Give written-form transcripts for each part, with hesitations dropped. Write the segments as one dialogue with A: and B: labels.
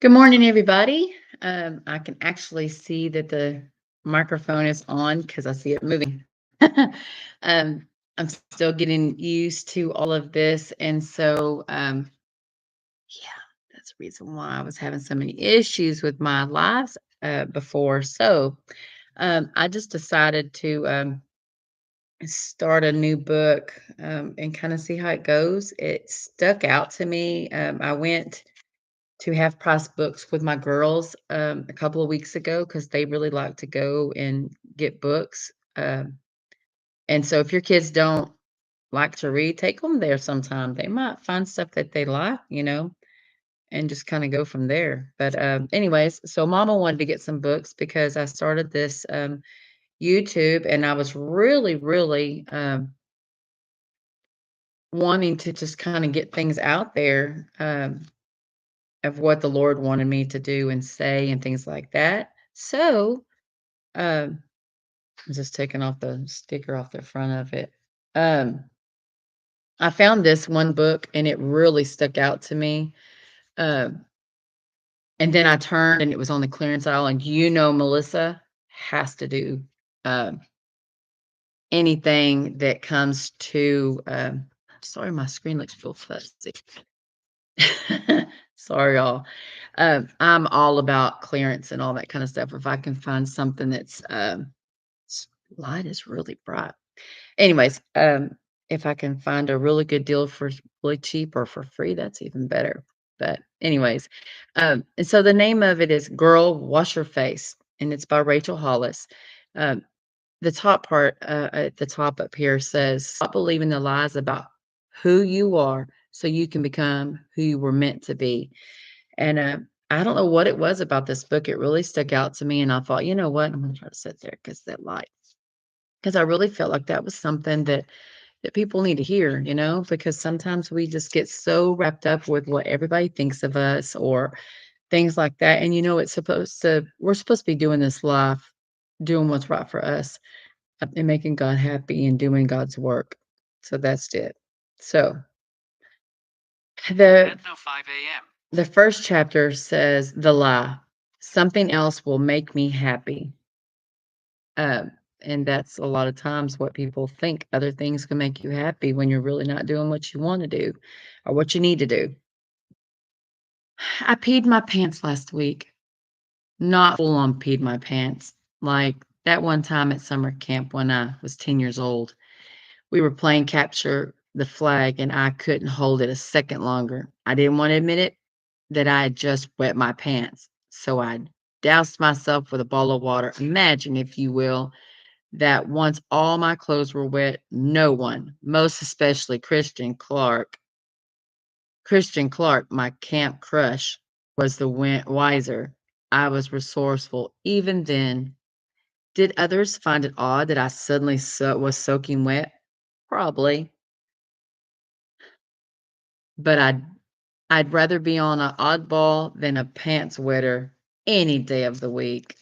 A: Good morning, everybody. I can actually see that the microphone is on because I see it moving. um, I'm still getting used to all of this. And so, yeah, that's the reason why I was having so many issues with my lives before. So, I just decided to start a new book and kind of see how it goes. It stuck out to me. I went to have price books with my girls, a couple of weeks ago because they really like to go and get books, and so if your kids don't like to read, take them there sometime. They might find stuff that they like, and just kinda go from there, but, anyways, so mama wanted to get some books because I started this, YouTube, and I was really, really, wanting to just kinda get things out there, of what the Lord wanted me to do and say and things like that. So, um, I'm just taking off the sticker off the front of it. Um, I found this one book and it really stuck out to me. Um, and then I turned and it was on the clearance aisle, and Melissa has to do um, anything that comes to. Sorry, my screen looks real fuzzy. Sorry, y'all. I'm all about clearance and all that kind of stuff. If I can find something that's light is really bright. Anyways, if I can find a really good deal for really cheap or for free, that's even better. But anyways, and so the name of it is "Girl, Wash Your Face," and it's by Rachel Hollis. Um, the top part at the top up here says, "Stop believing the lies about who you are, so you can become who you were meant to be." And, I don't know what it was about this book, it really stuck out to me, and I thought, "You know what? I'm gonna try to sit there because that light." Because I really felt like that was something that people need to hear, because sometimes we just get so wrapped up with what everybody thinks of us or things like that, and, we're supposed to be doing this life, doing what's right for us, and making God happy and doing God's work. So that's it. So, the the first chapter says, "The lie. Something else will make me happy." Um, and that's a lot of times what people think. Other things can make you happy when you're really not doing what you want to do or what you need to do. I peed my pants last week. Not full on peed my pants. Like that one time at summer camp when I was 10 years old. We were playing capture the flag and I couldn't hold it a second longer. I didn't want to admit it that I had just wet my pants. So I doused myself with a bottle of water. Imagine, if you will, that once all my clothes were wet, no one, most especially Christian Clark, my camp crush, was the wiser. I was resourceful. Even then, did others find it odd that I suddenly was soaking wet? Probably, but I'd rather be on an oddball than a pants wetter any day of the week.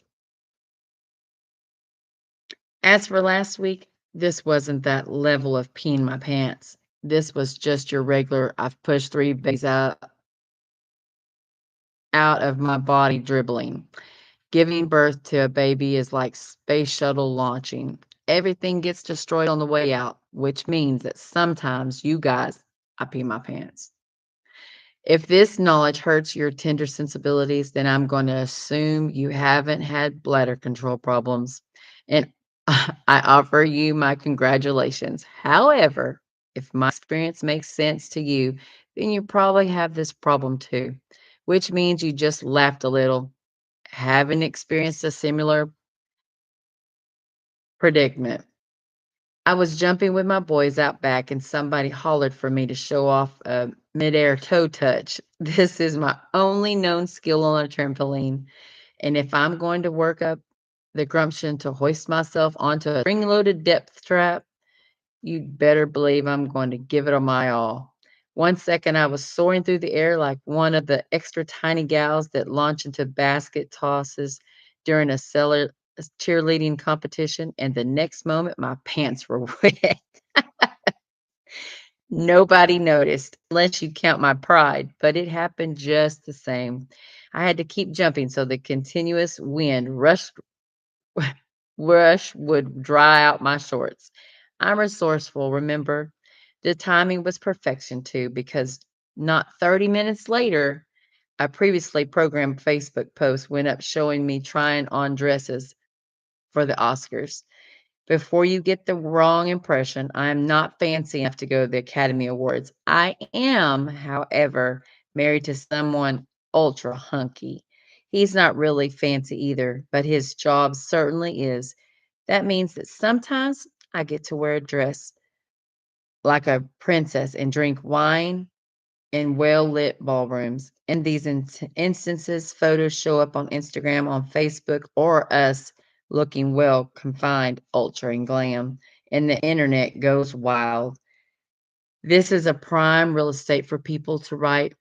A: As for last week, this wasn't that level of peeing my pants. This was just your regular, I've pushed 3 bags out of my body dribbling. Giving birth to a baby is like space shuttle launching. Everything gets destroyed on the way out, which means that sometimes you guys, I pee my pants. If this knowledge hurts your tender sensibilities, then I'm going to assume you haven't had bladder control problems. And I offer you my congratulations. However, if my experience makes sense to you, then you probably have this problem too, which means you just laughed a little, haven't experienced a similar predicament. I was jumping with my boys out back and somebody hollered for me to show off a midair toe touch. This is my only known skill on a trampoline. And if I'm going to work up the gumption to hoist myself onto a spring loaded depth trap, you'd better believe I'm going to give it a my all. One second I was soaring through the air like one of the extra tiny gals that launch into basket tosses during a cheerleading competition, and the next moment my pants were wet. Nobody noticed, unless you count my pride, but it happened just the same. I had to keep jumping so the continuous wind rush would dry out my shorts. I'm resourceful, remember? The timing was perfection too, because not 30 minutes later, a previously programmed Facebook post went up showing me trying on dresses for the Oscars. Before you get the wrong impression, I am not fancy enough to go to the Academy Awards. I am, however, married to someone ultra hunky. He's not really fancy either, but his job certainly is. That means that sometimes I get to wear a dress like a princess and drink wine in well-lit ballrooms. In these instances, photos show up on Instagram, on Facebook, or us looking well confined, ultra and glam, and the internet goes wild. This is a prime real estate for people to write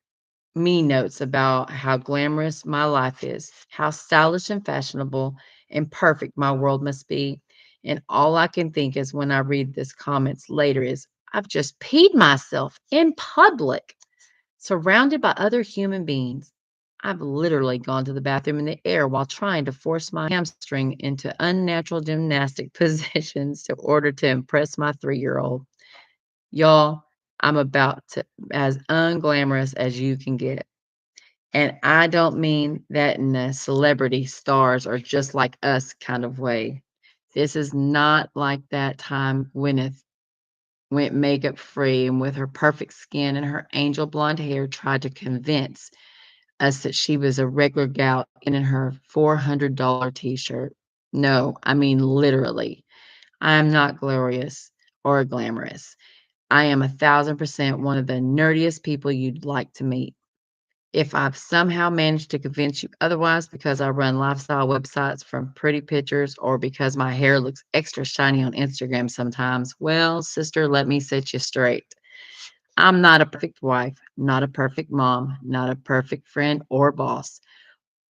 A: me notes about how glamorous my life is, how stylish and fashionable and perfect my world must be. And all I can think is when I read this comments later is, I've just peed myself in public, surrounded by other human beings. I've literally gone to the bathroom in the air while trying to force my hamstring into unnatural gymnastic positions to order to impress my 3-year-old. Y'all, I'm about to as unglamorous as you can get. And I don't mean that in a celebrity stars are just like us kind of way. This is not like that time Gwyneth went makeup free and with her perfect skin and her angel blonde hair tried to convince us that she was a regular gal in her $400 t-shirt. No, I mean literally. I am not glorious or glamorous. I am 1,000% one of the nerdiest people you'd like to meet. If I've somehow managed to convince you otherwise because I run lifestyle websites from pretty pictures or because my hair looks extra shiny on Instagram sometimes, well, sister, let me set you straight. I'm not a perfect wife, not a perfect mom, not a perfect friend or boss,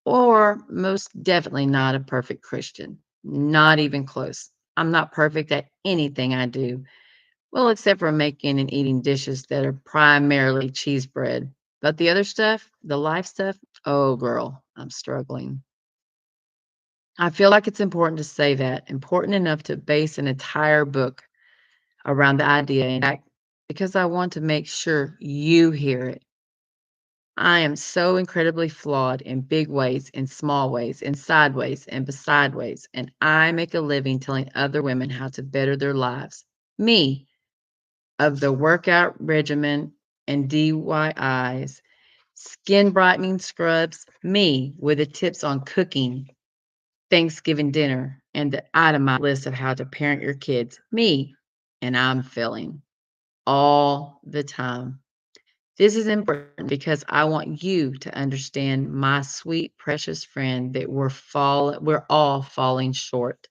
A: or most definitely not a perfect Christian. Not even close. I'm not perfect at anything I do. Well, except for making and eating dishes that are primarily cheese bread. But the other stuff, the life stuff, oh, girl, I'm struggling. I feel like it's important to say that, important enough to base an entire book around the idea, in fact, because I want to make sure you hear it. I am so incredibly flawed in big ways, in small ways, in sideways and beside ways, and I make a living telling other women how to better their lives. Me, of the workout regimen and DIYs, skin brightening scrubs, me with the tips on cooking, Thanksgiving dinner, and the itemized list of how to parent your kids, me, and I'm failing all the time. This is important because I want you to understand, my sweet, precious friend, that we're all falling short.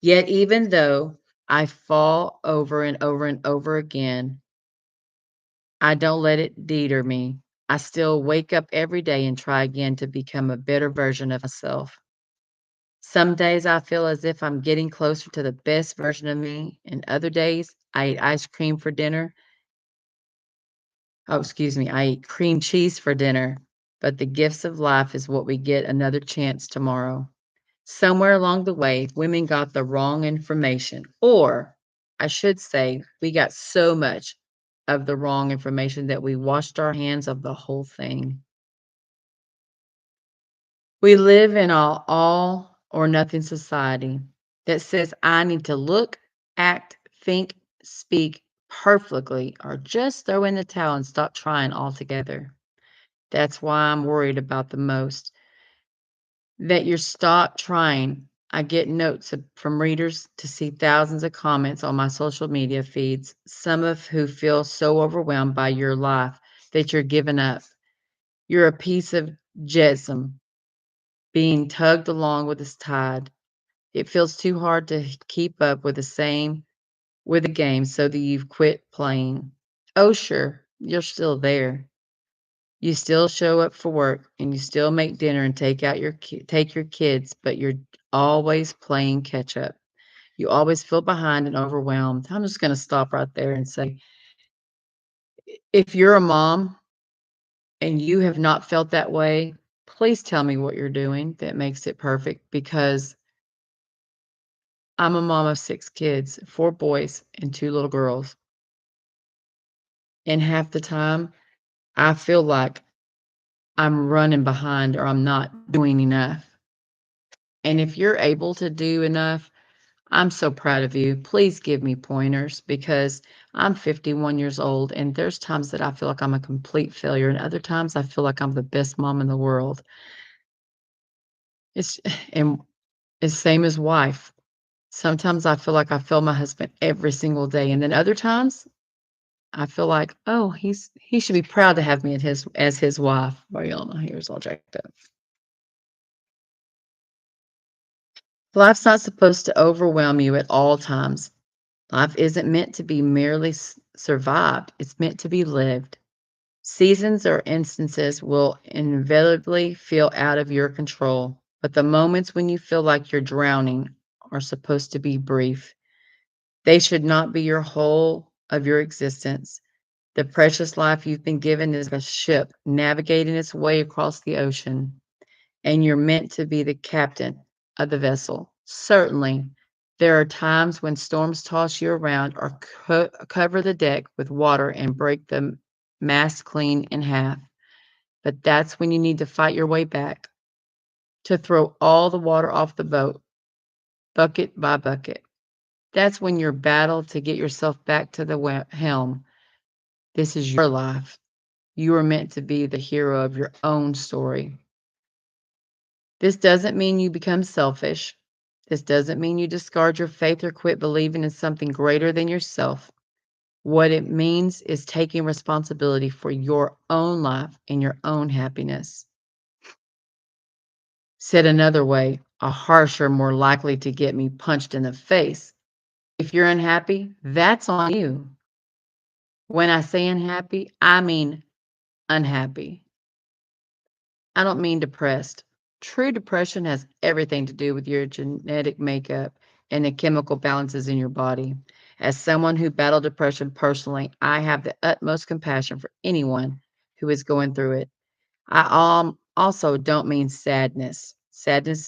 A: Yet even though I fall over and over and over again, I don't let it deter me. I still wake up every day and try again to become a better version of myself. Some days I feel as if I'm getting closer to the best version of me, and other days I eat ice cream for dinner. Oh, excuse me, I eat cream cheese for dinner. But the gifts of life is what we get another chance tomorrow. Somewhere along the way, women got the wrong information, or I should say, we got so much of the wrong information that we washed our hands of the whole thing. We live in all or nothing society that says I need to look, act, think, speak perfectly, or just throw in the towel and stop trying altogether. That's why I'm worried about the most that you stop trying. I get notes from readers to see thousands of comments on my social media feeds, some of who feel so overwhelmed by your life that you're giving up. You're a piece of jetsam being tugged along with this tide. It feels too hard to keep up with the game so that you've quit playing. Oh, sure, you're still there. You still show up for work and you still make dinner and take your kids, but you're always playing catch up. You always feel behind and overwhelmed. I'm just going to stop right there and say, if you're a mom and you have not felt that way, please tell me what you're doing that makes it perfect because I'm a mom of 6 kids, 4 boys and 2 little girls, and half the time, I feel like I'm running behind or I'm not doing enough. And if you're able to do enough, I'm so proud of you. Please give me pointers because I'm 51 years old, and there's times that I feel like I'm a complete failure, and other times I feel like I'm the best mom in the world. It's and it's same as wife. Sometimes I feel like I fail my husband every single day, and then other times I feel like, "Oh, he should be proud to have me as his wife." Well, y'all, my hair's all jacked up. Life's not supposed to overwhelm you at all times. Life isn't meant to be merely survived, it's meant to be lived. Seasons or instances will inevitably feel out of your control, but the moments when you feel like you're drowning are supposed to be brief. They should not be your whole of your existence. The precious life you've been given is a ship navigating its way across the ocean, and you're meant to be the captain of the vessel. Certainly, there are times when storms toss you around or cover the deck with water and break the mast clean in half. But that's when you need to fight your way back, to throw all the water off the boat, bucket by bucket. That's when you're battle to get yourself back to the helm. This is your life. You are meant to be the hero of your own story. This doesn't mean you become selfish. This doesn't mean you discard your faith or quit believing in something greater than yourself. What it means is taking responsibility for your own life and your own happiness. Said another way, a harsher, more likely to get me punched in the face. If you're unhappy, that's on you. When I say unhappy, I mean unhappy. I don't mean depressed. True depression has everything to do with your genetic makeup and the chemical balances in your body. As someone who battled depression personally, I have the utmost compassion for anyone who is going through it. I also don't mean sadness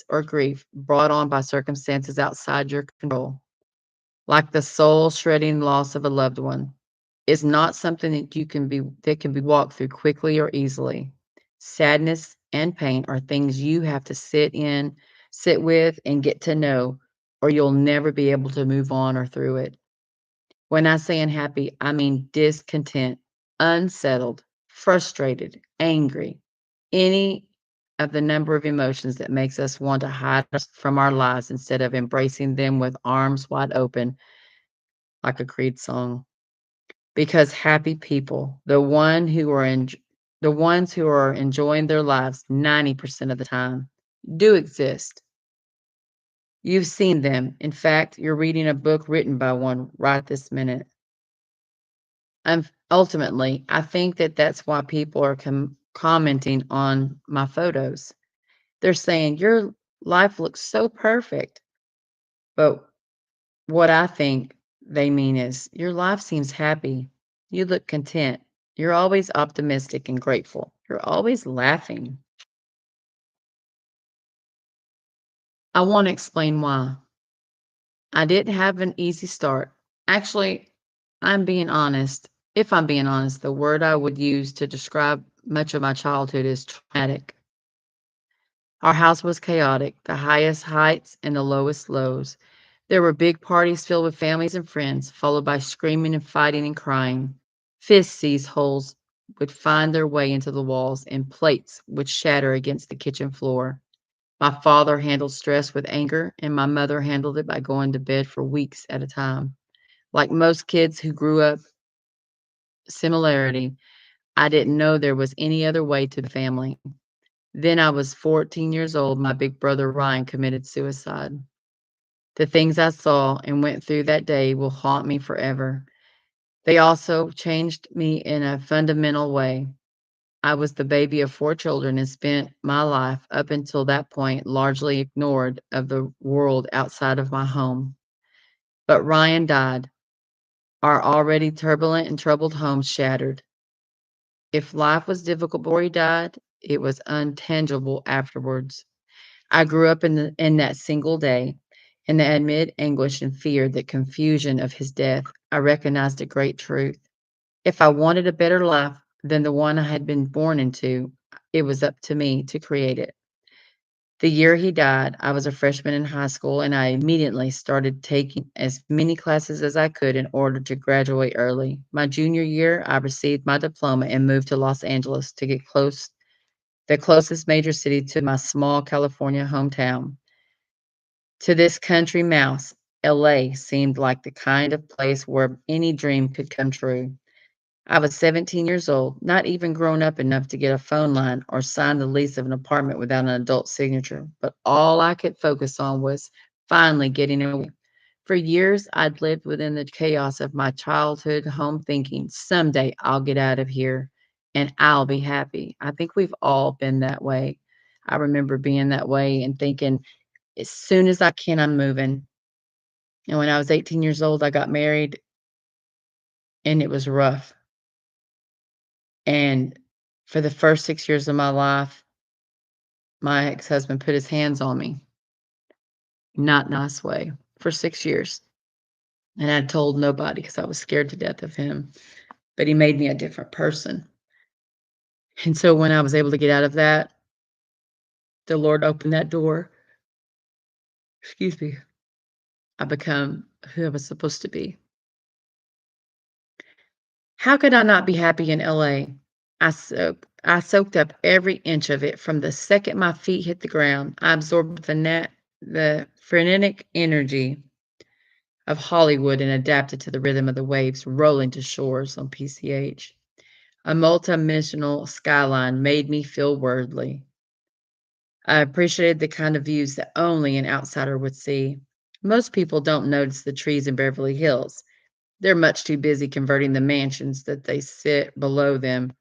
A: or grief brought on by circumstances outside your control, like the soul shredding loss of a loved one. Is not something that can be walked through quickly or easily. Sadness and pain are things you have to sit with and get to know, or you'll never be able to move on or through it. When I say unhappy, I mean discontent, unsettled, frustrated, angry, any of the number of emotions that makes us want to hide from our lives instead of embracing them with arms wide open, like a Creed song. Because happy people, the ones who are enjoying their lives 90% of the time, do exist. You've seen them. In fact, you're reading a book written by one right this minute. Ultimately, I think that that's why people are commenting on my photos. They're saying, "Your life looks so perfect." But what I think they mean is, "Your life seems happy. You look content. You're always optimistic and grateful. You're always laughing." I want to explain why. I didn't have an easy start. Actually, if I'm being honest, the word I would use to describe much of my childhood is traumatic. Our house was chaotic, the highest heights and the lowest lows. There were big parties filled with families and friends, followed by screaming and fighting and crying. Fist-sized holes would find their way into the walls, and plates would shatter against the kitchen floor. My father handled stress with anger, and my mother handled it by going to bed for weeks at a time. Like most kids who grew up similarity, I didn't know there was any other way to the family. Then I was 14 years old, my big brother Ryan committed suicide. The things I saw and went through that day will haunt me forever. They also changed me in a fundamental way. I was the baby of 4 children and spent my life up until that point largely ignored of the world outside of my home. But Ryan died. Our already turbulent and troubled home shattered. If life was difficult before he died, it was untangible afterwards. I grew up in that single day, in the amid anguish and fear, the confusion of his death. I recognized a great truth. If I wanted a better life than the one I had been born into, it was up to me to create it. The year he died, I was a freshman in high school, and I immediately started taking as many classes as I could in order to graduate early. My junior year, I received my diploma and moved to Los Angeles to get the closest major city to my small California hometown. To this country mouse, LA seemed like the kind of place where any dream could come true. I was 17 years old, not even grown up enough to get a phone line or sign the lease of an apartment without an adult signature, but all I could focus on was finally getting away. For years, I'd lived within the chaos of my childhood home thinking, someday I'll get out of here and I'll be happy. I think we've all been that way. I remember being that way and thinking, as soon as I can, I'm moving. And when I was 18 years old, I got married and it was rough. And for the first 6 years of my life, my ex-husband put his hands on me, not nice way, for 6 years. And I told nobody because I was scared to death of him, but he made me a different person. And so when I was able to get out of that, the Lord opened that door. Excuse me. I become who I was supposed to be. How could I not be happy in LA? I soaked up every inch of it from the second my feet hit the ground. I absorbed the frenetic energy of Hollywood and adapted to the rhythm of the waves rolling to shores on PCH. A multidimensional skyline made me feel worldly. I appreciated the kind of views that only an outsider would see. Most people don't notice the trees in Beverly Hills. They're much too busy converting the mansions that they sit below them.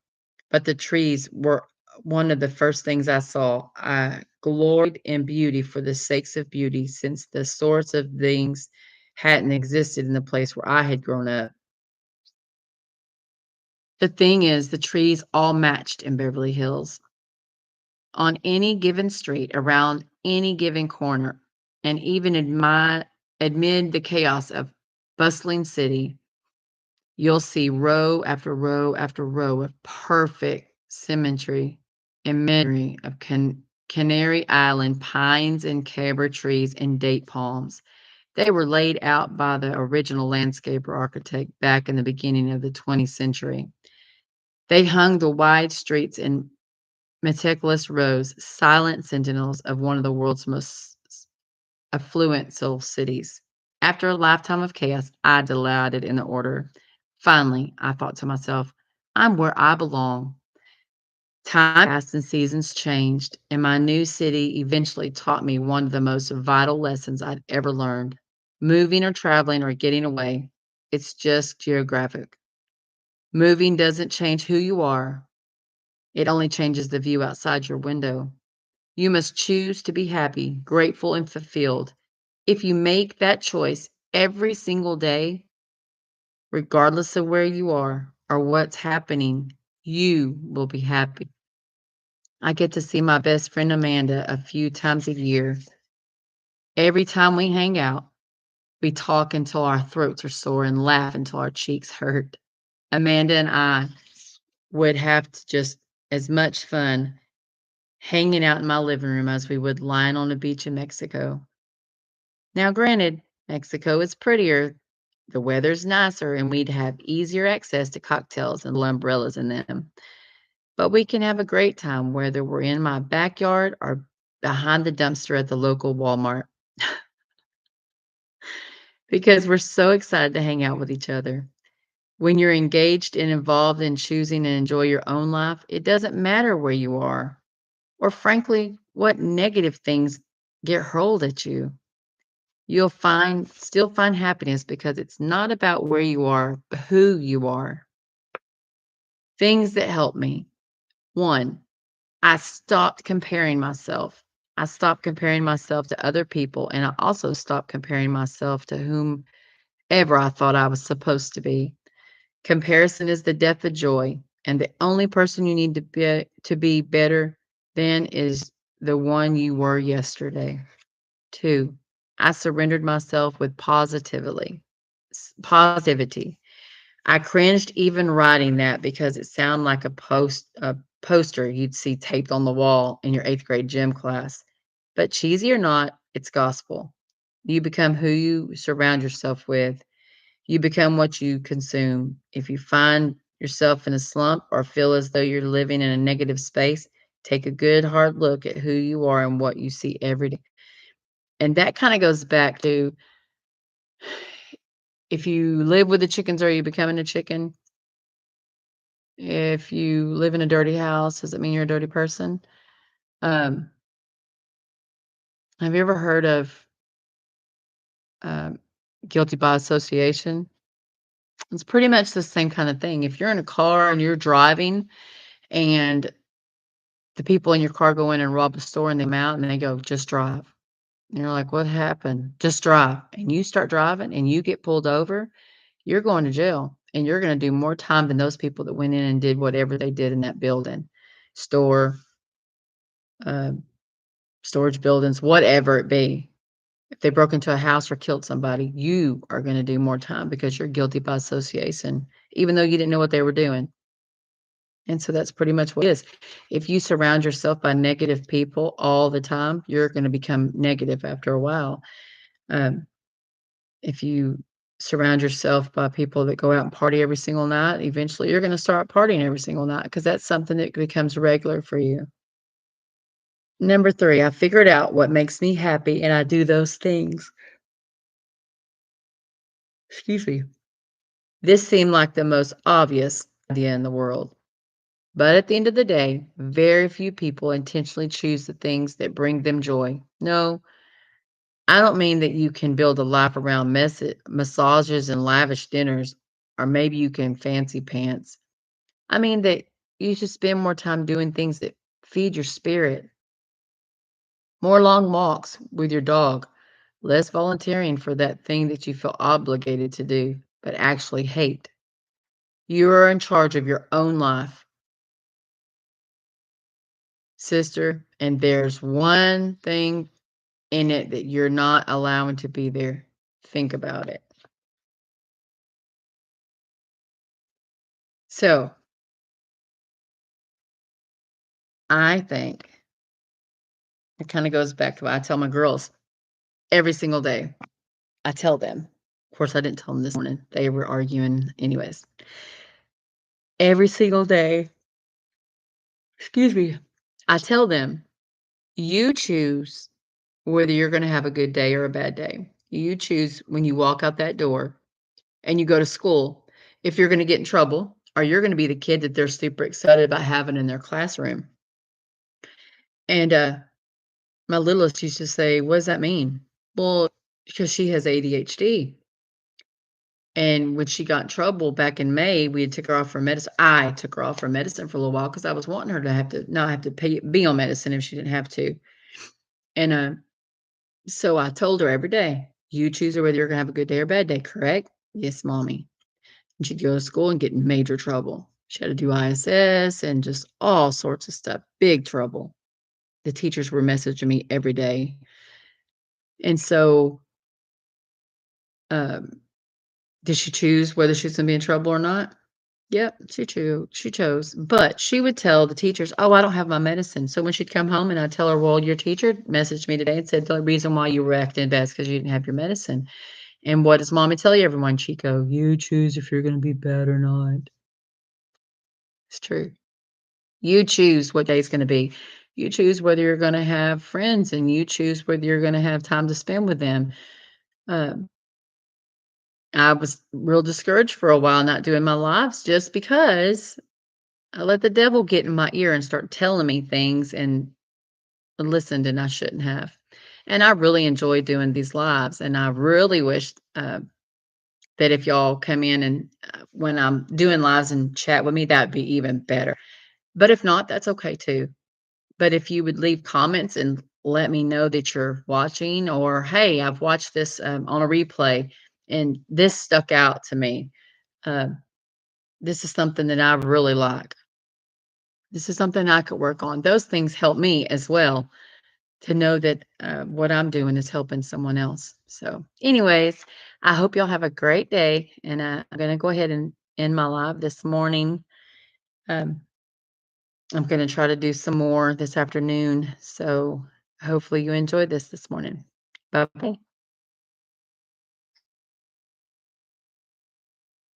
A: But the trees were one of the first things I saw. I gloried in beauty for the sakes of beauty, since the source of things hadn't existed in the place where I had grown up. The thing is, the trees all matched in Beverly Hills. On any given street, around any given corner, and even amid the chaos of bustling city, you'll see row after row after row of perfect symmetry and memory of Canary Island pines and caber trees and date palms. They were laid out by the original landscaper architect back in the beginning of the 20th century. They hung the wide streets in meticulous rows, silent sentinels of one of the world's most affluent soul cities. After a lifetime of chaos, I delighted in the order. Finally, I thought to myself, I'm where I belong. Time passed and seasons changed, and my new city eventually taught me one of the most vital lessons I'd ever learned. Moving or traveling or getting away, it's just geographic. Moving doesn't change who you are, it only changes the view outside your window. You must choose to be happy, grateful, and fulfilled. If you make that choice every single day, regardless of where you are or what's happening, you will be happy. I get to see my best friend Amanda a few times a year. Every time we hang out, we talk until our throats are sore and laugh until our cheeks hurt. Amanda and I would have just as much fun hanging out in my living room as we would lying on a beach in Mexico. Now, granted, Mexico is prettier, the weather's nicer, and we'd have easier access to cocktails and little umbrellas in them. But we can have a great time whether we're in my backyard or behind the dumpster at the local Walmart because we're so excited to hang out with each other. When you're engaged and involved in choosing and enjoy your own life, it doesn't matter where you are or, frankly, what negative things get hurled at you. You'll still find happiness because it's not about where you are, but who you are. Things that help me. One, I stopped comparing myself. I stopped comparing myself to other people, and I also stopped comparing myself to whomever I thought I was supposed to be. Comparison is the death of joy. And the only person you need to be better than is the one you were yesterday. 2, I surrendered myself with positivity. I cringed even writing that because it sounded like a poster you'd see taped on the wall in your 8th grade gym class. But cheesy or not, it's gospel. You become who you surround yourself with. You become what you consume. If you find yourself in a slump or feel as though you're living in a negative space, take a good hard look at who you are and what you see every day. And that kind of goes back to, if you live with the chickens, are you becoming a chicken? If you live in a dirty house, does it mean you're a dirty person? Um, have you ever heard of um, guilty by association? It's pretty much the same kind of thing. If you're in a car and you're driving and the people in your car go in and rob a store and they come out and they go, just drive. And you're like, what happened? Just drive. And you start driving and you get pulled over, you're going to jail and you're going to do more time than those people that went in and did whatever they did in that building, store, uh, storage buildings, whatever it be. If they broke into a house or killed somebody, you are going to do more time because you're guilty by association, even though you didn't know what they were doing. And so that's pretty much what it is. If you surround yourself by negative people all the time, you're going to become negative after a while. Um, if you surround yourself by people that go out and party every single night, eventually you're going to start partying every single night because that's something that becomes regular for you. Number 3, I figured out what makes me happy and I do those things. Excuse me. This seemed like the most obvious idea in the world. But at the end of the day, very few people intentionally choose the things that bring them joy. No, I don't mean that you can build a life around massages and lavish dinners, or maybe you can fancy pants. I mean that you should spend more time doing things that feed your spirit, more long walks with your dog, less volunteering for that thing that you feel obligated to do, but actually hate. You are in charge of your own life, sister, and there's one thing in it that you're not allowing to be there. Think about it. So, I think it kinda goes back to what I tell my girls every single day. I tell them. Of course, I didn't tell them this morning. They were arguing anyways. Every single day, excuse me, I tell them, "You choose whether you're gonna have a good day or a bad day. You choose when you walk out that door and you go to school, if you're gonna get in trouble or you're gonna be the kid that they're super excited about having in their classroom." And, my littlest used to say, "What does that mean?" Well, because she has ADHD, and when she got in trouble back in May, we had took her off her medicine. I took her off her medicine for a little while because I was wanting her to have to not have to be on medicine if she didn't have to. And, so I told her every day, "You choose whether you're gonna have a good day or bad day, correct?" "Yes, mommy." And she'd go to school and get in major trouble. She had to do ISS and just all sorts of stuff, big trouble. The teachers were messaging me every day. And so, um did she choose whether she's gonna be in trouble or not? Yep, she chose, but she would tell the teachers, "Oh, I don't have my medicine." So when she'd come home and I'd tell her, "Well, your teacher messaged me today and said the reason why you were acting bad is because you didn't have your medicine." "And what does mommy tell you everyone?" She'd go, "You choose if you're gonna be bad or not." It's true. You choose what day it's gonna be. You choose whether you're gonna have friends, and you choose whether you're gonna have time to spend with them. Um, I was real discouraged for a while not doing my lives just because I let the devil get in my ear and start telling me things and listened, and I shouldn't have. And I really enjoy doing these lives, and I really wish that if y'all come in and when I'm doing lives and chat with me, that'd be even better. But if not, that's okay too. But if you would leave comments and let me know that you're watching, or hey, I've watched this on a replay and this stuck out to me. Um, this is something that I really like. This is something I could work on. Those things help me as well to know that what I'm doing is helping someone else. So, anyways, I hope y'all have a great day. And I'm going to go ahead and end my live this morning. Um, I'm going to try to do some more this afternoon. So, hopefully, you enjoyed this morning. Bye bye.